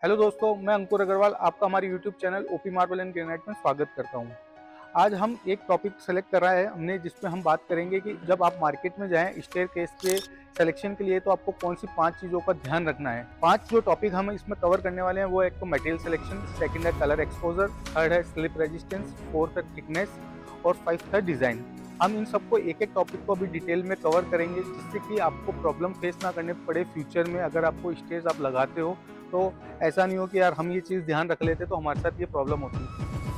Hello दोस्तों, मैं अंकुर अग्रवाल आपका हमारे YouTube channel OP marble and granite में स्वागत करता हूं। आज हम एक टॉपिक सेलेक्ट कर रहा है हमने, जिसमें हम बात करेंगे कि जब आप मार्केट में जाएं स्टेयरकेस के सिलेक्शन के लिए तो आपको कौन सी 5 चीज़ों का ध्यान रखना है। 5 जो टॉपिक हम इसमें कवर करने वाले हैं वो एक तो मटेरियल सिलेक्शन, सेकंड है कलर एक्सपोजर, थर्ड है स्लिप रेजिस्टेंस, फोर्थ है थिकनेस और 5th है डिज़ाइन। हम इन सबको एक एक टॉपिक को अभी डिटेल में कवर करेंगे, जिससे कि आपको प्रॉब्लम फेस ना करने पड़े फ्यूचर में। अगर आपको स्टेज आप लगाते हो तो ऐसा नहीं हो कि यार हम ये चीज़ ध्यान रख लेते तो हमारे साथ ये प्रॉब्लम होती।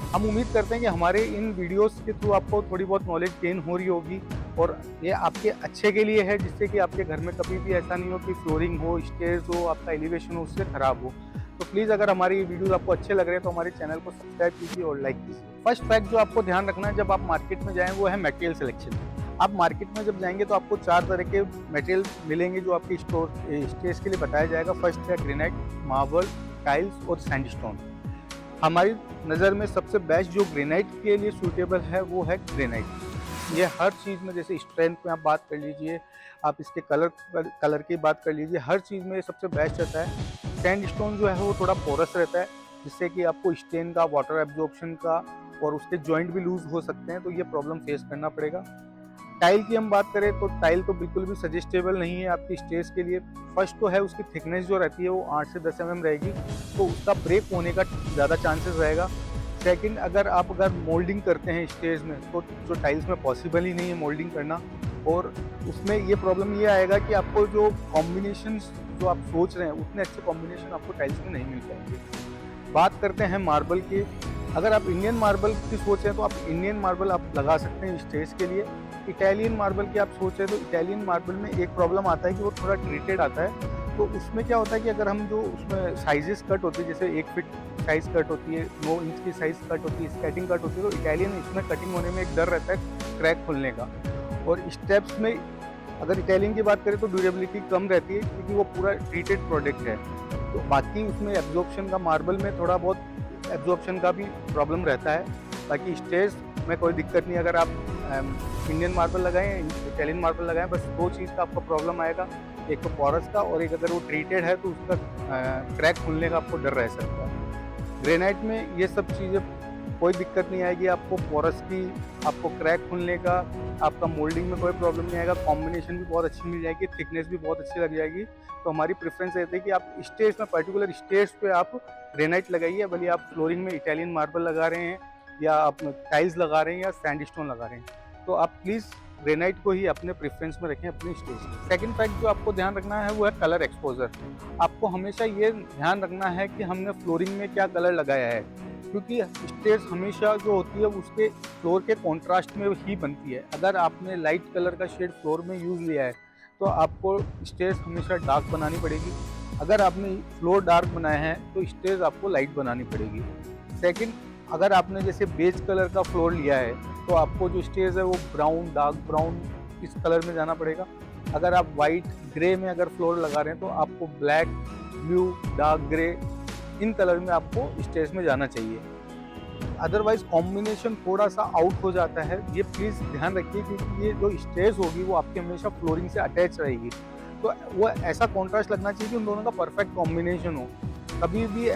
हम उम्मीद करते हैं कि हमारे इन वीडियोस के थ्रू आपको थोड़ी बहुत नॉलेज गेन हो रही होगी और ये आपके अच्छे के लिए है, जिससे कि आपके घर में कभी भी ऐसा नहीं हो कि फ्लोरिंग हो, स्टेयर्स हो, आपका एलिवेशन हो उससे ख़राब हो। तो प्लीज़ अगर हमारे ये वीडियोस आपको अच्छे लग रहे हैं तो हमारे चैनल को सब्सक्राइब कीजिए और लाइक कीजिए। फर्स्ट फैक्ट जो आपको ध्यान रखना है जब आप मार्केट में जाएँ वो है मटेरियल सिलेक्शन। आप मार्केट में जब जाएंगे तो आपको 4 तरह के मटेरियल मिलेंगे जो आपकी स्टेज के लिए बताया जाएगा। फर्स्ट है ग्रेनाइट, मार्बल, टाइल्स और सैंडस्टोन। हमारी नज़र में सबसे बेस्ट जो ग्रेनाइट के लिए सूटेबल है वो है ग्रेनाइट। ये हर चीज़ में, जैसे स्ट्रेंथ में आप बात कर लीजिए, आप इसके कलर की बात कर लीजिए, हर चीज़ में ये सबसे बेस्ट रहता है। सैंडस्टोन जो है वो थोड़ा पोरस रहता है, जिससे कि आपको स्टेन का, वाटर एब्जॉर्प्शन का और उसके जॉइंट भी लूज हो सकते हैं, तो ये प्रॉब्लम फेस करना पड़ेगा। टाइल की हम बात करें तो टाइल तो बिल्कुल भी सजेस्टेबल नहीं है आपकी स्टेज के लिए। फर्स्ट तो है उसकी थिकनेस जो रहती है वो 8 से 10 mm रहेगी, तो उसका ब्रेक होने का ज़्यादा चांसेस रहेगा। सेकंड, अगर मोल्डिंग करते हैं स्टेज में तो जो टाइल्स में पॉसिबल ही नहीं है मोल्डिंग करना, और उसमें ये प्रॉब्लम ये आएगा कि आपको जो कॉम्बिनेशन जो आप सोच रहे हैं उतने अच्छे कॉम्बिनेशन आपको टाइल्स में नहीं मिल पाएंगे। बात करते हैं मार्बल की। अगर आप इंडियन मार्बल की सोच रहे हैं तो आप इंडियन मार्बल आप लगा सकते हैं स्टेज के लिए। इटालियन मार्बल की आप सोच रहे हैं तो इटालियन मार्बल में एक प्रॉब्लम आता है कि वो थोड़ा ट्रीटेड आता है। तो उसमें क्या होता है कि अगर हम जो उसमें साइजेस कट होती है, जैसे 1 फीट साइज़ कट होती है, 9 इंच की साइज़ कट होती है, स्कैटिंग कट होती है, तो इटालियन इसमें कटिंग होने में एक डर रहता है क्रैक खुलने का। और स्टेप्स में अगर इटालियन की बात करें तो ड्यूरेबिलिटी कम रहती है, क्योंकि वो पूरा ट्रीटेड प्रोडक्ट है। तो बाकी उसमें एब्जॉर्प्शन का, मार्बल में थोड़ा बहुत एब्जॉर्प्शन का भी प्रॉब्लम रहता है। बाकी स्टेज में कोई दिक्कत नहीं। अगर आप इंडियन मार्बल लगाएं, इटालियन मार्बल लगाएं, बस 2 चीज़ का आपको प्रॉब्लम आएगा, एक तो पोरस का और एक अगर वो ट्रीटेड है तो उसका क्रैक खुलने का आपको डर रह सकता है। ग्रेनाइट में ये सब चीज़ें कोई दिक्कत नहीं आएगी आपको, पोरस की, आपको क्रैक खुलने का, आपका मोल्डिंग में कोई प्रॉब्लम नहीं आएगा, कॉम्बिनेशन भी बहुत अच्छी मिल जाएगी, थिकनेस भी बहुत अच्छी लग जाएगी। तो हमारी प्रेफरेंस रहती है कि आप स्टेज में, पर्टिकुलर स्टेज पे आप ग्रेनाइट लगाइए, भले आप फ्लोरिंग में इटालियन मार्बल लगा रहे हैं या आप टाइल्स लगा रहे हैं या सैंडस्टोन लगा रहे हैं, तो आप प्लीज़ ग्रेनाइट को ही अपने प्रेफरेंस में रखें अपनी स्टेज में। सेकंड फैक्ट जो आपको ध्यान रखना है वो है कलर एक्सपोजर। आपको हमेशा ये ध्यान रखना है कि हमने फ्लोरिंग में क्या कलर लगाया है, क्योंकि स्टेज हमेशा जो होती है उसके फ्लोर के कॉन्ट्रास्ट में ही बनती है। अगर आपने लाइट कलर का शेड फ्लोर में यूज़ लिया है तो आपको स्टेज हमेशा डार्क बनानी पड़ेगी। अगर आपने फ्लोर डार्क बनाया है तो स्टेज आपको लाइट बनानी पड़ेगी। सेकंड, अगर आपने जैसे बेज कलर का फ्लोर लिया है तो आपको जो स्टेज है वो ब्राउन, डार्क ब्राउन इस कलर में जाना पड़ेगा। अगर आप वाइट ग्रे में अगर फ्लोर लगा रहे हैं तो आपको black, blue, dark grey in colour में आपको स्टेज में जाना चाहिए। अदरवाइज कॉम्बिनेशन थोड़ा सा आउट हो जाता है, ये प्लीज़ ध्यान रखिए, क्योंकि ये जो स्टेज होगी वो आपकी हमेशा फ्लोरिंग से अटैच रहेगी, तो वो ऐसा कॉन्ट्रास्ट लगना चाहिए कि उन दोनों का परफेक्ट कॉम्बिनेशन हो, कभी भी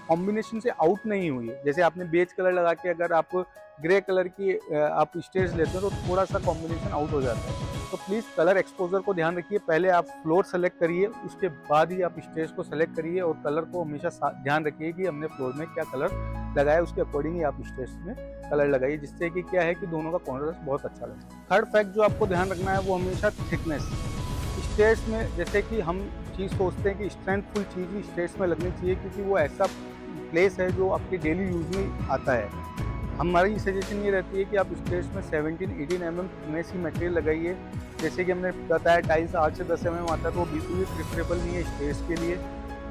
कॉम्बिनेशन से आउट नहीं हुई है। जैसे आपने बेज कलर लगा के अगर आप ग्रे कलर की आप स्टेज लेते हो तो थोड़ा सा कॉम्बिनेशन आउट हो जाता है। तो प्लीज़ कलर एक्सपोजर को ध्यान रखिए, पहले आप फ्लोर सेलेक्ट करिए, उसके बाद ही आप स्टेज को सेलेक्ट करिए, और कलर को हमेशा ध्यान रखिए कि हमने फ्लोर में क्या कलर लगाया, उसके अकॉर्डिंग ही आप स्टेज में कलर लगाइए, जिससे कि क्या है कि दोनों का कॉन्ट्रास्ट बहुत अच्छा लगे। थर्ड फैक्ट जो आपको ध्यान रखना है वो हमेशा थिकनेस। स्टेज में जैसे कि हम चीज़ सोचते हैं कि स्ट्रेंथफुल चीज़ ही स्टेज में लगनी चाहिए, क्योंकि वो ऐसा प्लेस है जो आपके डेली यूज़ में आता है। हमारी सजेशन ये रहती है कि आप स्टेज में 17-18 mm थिकनेस ही मटेरियल लगाइए। जैसे कि हमने बताया टाइल्स 8 से 10 mm आता है, तो वो बिल्कुल भी प्रेफरेबल नहीं है स्टेज के लिए।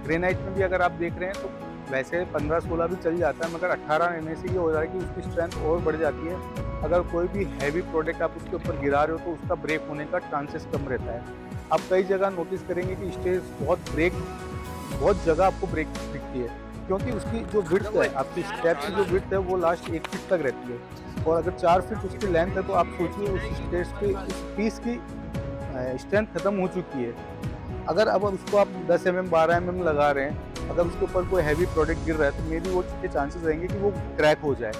ग्रेनाइट में भी अगर आप देख रहे हैं तो वैसे 15-16 भी चल जाता है, मगर 18 लेने से ये हो जाएगा कि उसकी स्ट्रेंथ और बढ़ जाती है। अगर कोई भी हैवी प्रोडक्ट आप उसके ऊपर गिरा रहे हो तो उसका ब्रेक होने का चांसेस कम रहता है। आप कई जगह नोटिस करेंगे कि स्टेज बहुत जगह आपको ब्रेक दिखती है, क्योंकि उसकी जो विड्थ है, आपकी स्टेप की जो विड्थ है वो लास्ट 1 फीट तक रहती है, और अगर 4 फीट उसकी लेंथ है तो आप सोचिए उस स्टेज के उस पीस की स्ट्रेंथ खत्म हो चुकी है। अगर अब उसको आप 10 mm 12 mm लगा रहे हैं अगर उसके ऊपर कोई हैवी प्रोडक्ट गिर रहा है तो मे बी वो के चांसेस रहेंगे कि वो क्रैक हो जाए।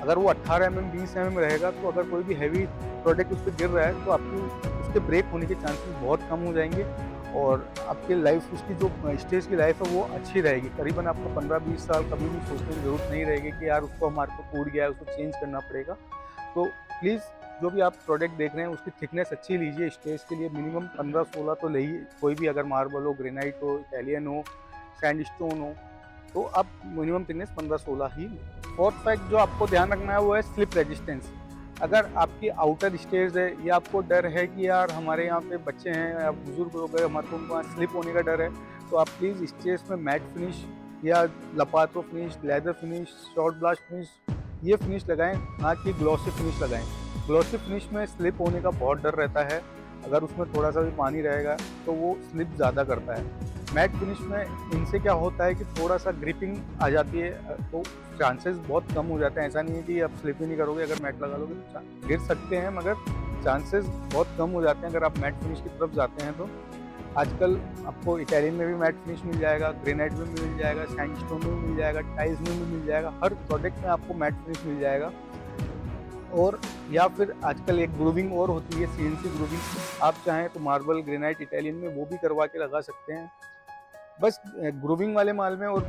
अगर वो 18 mm 20 mm रहेगा तो अगर कोई भी हैवी प्रोडक्ट उस पर गिर रहा है तो आपकी उसके ब्रेक होने के चांसेस बहुत कम हो जाएंगे और आपके लाइफ उसकी जो स्टेज की लाइफ है वो अच्छी रहेगी। करीबन आपको 15-20 साल कभी भी सोचने की ज़रूरत नहीं रहेगी कि यार उसको हमारे को टूट गया है, उसको चेंज करना पड़ेगा। तो प्लीज़ जो भी आप प्रोडक्ट देख रहे हैं उसकी थिकनेस अच्छी लीजिए। स्टेज के लिए मिनिमम 15-16 तो लीजिए। कोई भी अगर मार्बल हो, ग्रेनाइट हो, इटालियन हो, सैंडस्टोन हो, तो आप मिनिमम थिकनेस 15-16 ही। फोर्थ फैक्ट जो आपको ध्यान रखना है वो है स्लिप रेजिस्टेंस। अगर आपकी आउटर स्टेज है या आपको डर है कि यार हमारे यहाँ पे बच्चे हैं या बुजुर्ग हो गए, हमारे को उनको वहाँ स्लिप होने का डर है, तो आप प्लीज़ स्टेज में मैट फिनिश या लपातो finish, leather finish, shot blast finish ये फिनिश लगाएं, ना कि ग्लॉसी फिनिश लगाएं। ग्लॉसी फिनिश में स्लिप होने का बहुत डर रहता है। अगर उसमें थोड़ा सा भी पानी रहेगा तो वो स्लिप ज़्यादा करता है। मैट फिनिश में इनसे क्या होता है कि थोड़ा सा ग्रिपिंग आ जाती है, तो चांसेस बहुत कम हो जाते हैं। ऐसा नहीं है कि आप स्लिप ही नहीं करोगे, अगर मैट लगा लोगे तो गिर सकते हैं, मगर चांसेस बहुत कम हो जाते हैं अगर आप मैट फिनिश की तरफ जाते हैं तो। आजकल आपको इटालियन में भी मैट फिनिश मिल जाएगा, ग्रेनाइट में भी मिल जाएगा, सैंडस्टोन में भी मिल जाएगा, टाइल्स में भी मिल जाएगा, हर प्रोडक्ट में आपको मैट फिनिश मिल जाएगा। और या फिर आजकल एक ग्रूविंग और होती है, सीएनसी ग्रूविंग। आप चाहें तो मार्बल, ग्रेनाइट, इटालियन में वो भी करवा के लगा सकते हैं। बस ग्रूविंग वाले माल में और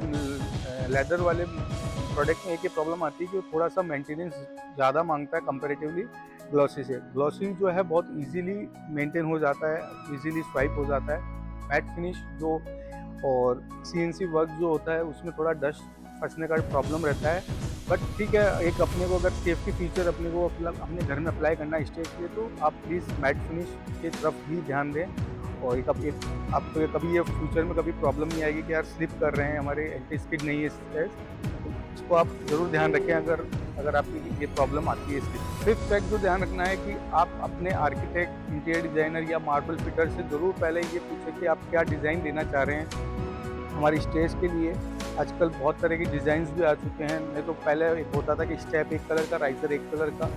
लेदर वाले प्रोडक्ट में एक ही प्रॉब्लम आती है कि वो थोड़ा सा मेंटेनेंस ज़्यादा मांगता है कंपैरेटिवली ग्लॉसी से। ग्लॉसी जो है बहुत इजीली मेंटेन हो जाता है, इजीली स्वाइप हो जाता है। मैट फिनिश जो और सीएनसी वर्क जो होता है उसमें थोड़ा डस्ट फंसने का प्रॉब्लम रहता है। बट ठीक है, एक अपने को अगर सेफ्टी फीचर अपने को अपने घर में अप्लाई करना है स्टेज के लिए, तो आप प्लीज़ मैट फिनिश की तरफ भी ध्यान दें। और आपको कभी ये फ्यूचर में कभी प्रॉब्लम नहीं आएगी कि यार स्लिप कर रहे हैं, हमारे एंटी स्किड नहीं है स्टेज, तो इसको आप ज़रूर ध्यान रखें अगर आपकी ये प्रॉब्लम आती है इसकी। फिफ्थ फैक्ट जो ध्यान रखना है कि आप अपने आर्किटेक्ट, इंटीरियर डिज़ाइनर या मार्बल फिटर से ज़रूर पहले ये पूछें कि आप क्या डिज़ाइन देना चाह रहे हैं हमारी स्टेज के लिए। आजकल बहुत तरह के डिज़ाइंस भी आ चुके हैं। नहीं तो पहले एक होता था कि स्टेप एक कलर का, राइजर एक कलर का।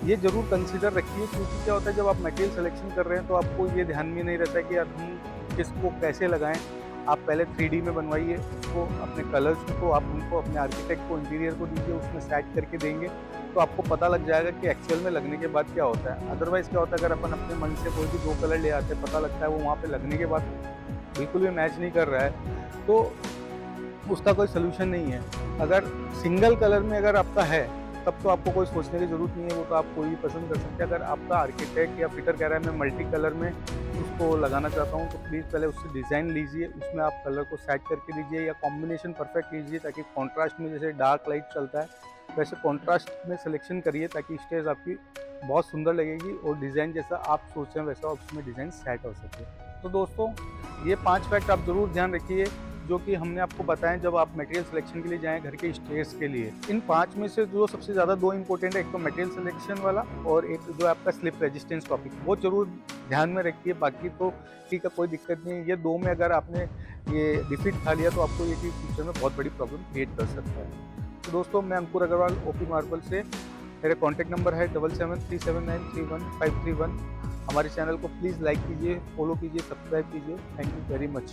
ये ज़रूर कंसीडर रखिए, क्योंकि क्या होता है जब आप मटेरियल सिलेक्शन कर रहे हैं तो आपको ये ध्यान में नहीं रहता कि यार हम किसको कैसे लगाएं। आप पहले 3D में बनवाइए उसको, अपने कलर्स को आप उनको अपने आर्किटेक्ट को, इंटीरियर को दीजिए, उसमें सेट करके देंगे तो आपको पता लग जाएगा कि एक्चुअल में लगने के बाद क्या होता है। अदरवाइज़ क्या होता है, अगर अपन अपने मन से कोई भी 2 कलर ले आते हैं, पता लगता है वो वहाँ पर लगने के बाद बिल्कुल भी मैच नहीं कर रहा है, तो उसका कोई सलूशन नहीं है। अगर सिंगल कलर में अगर आपका है तब तो आपको कोई सोचने की ज़रूरत नहीं है, वो तो आप कोई भी पसंद कर सकते हैं। अगर आपका आर्किटेक्ट या फिटर कह रहा है मैं मल्टी कलर में उसको लगाना चाहता हूँ, तो प्लीज़ पहले उससे डिज़ाइन लीजिए, उसमें आप कलर को सेट करके दीजिए या कॉम्बिनेशन परफेक्ट लीजिए, ताकि कॉन्ट्रास्ट में जैसे डार्क लाइट चलता है वैसे कॉन्ट्रास्ट में सिलेक्शन करिए, ताकि स्टेज आपकी बहुत सुंदर लगेगी और डिज़ाइन जैसा आप सोचें वैसा उसमें डिज़ाइन सेट हो सके। तो दोस्तों, ये 5 फैक्ट आप ज़रूर ध्यान रखिए जो कि हमने आपको बताएं जब आप मटेरियल सिलेक्शन के लिए जाएं घर के स्टेज के लिए। इन 5 में से जो सबसे ज़्यादा 2 इंपॉर्टेंट है, एक तो मटेरियल सिलेक्शन वाला और एक जो आपका स्लिप रेजिस्टेंस टॉपिक, वो जरूर ध्यान में रखिए। बाकी तो ठीक है, कोई दिक्कत नहीं है। ये 2 में अगर आपने ये डिफीट खा लिया तो आपको ये चीज़ फ्यूचर में बहुत बड़ी प्रॉब्लम क्रिएट कर सकता है। तो दोस्तों, मैं अंकुर अग्रवाल, ओपी मार्बल से। मेरे कॉन्टैक्ट नंबर है 7737931531। हमारे चैनल को प्लीज़ लाइक कीजिए, फॉलो कीजिए, सब्सक्राइब कीजिए। Thank you very much.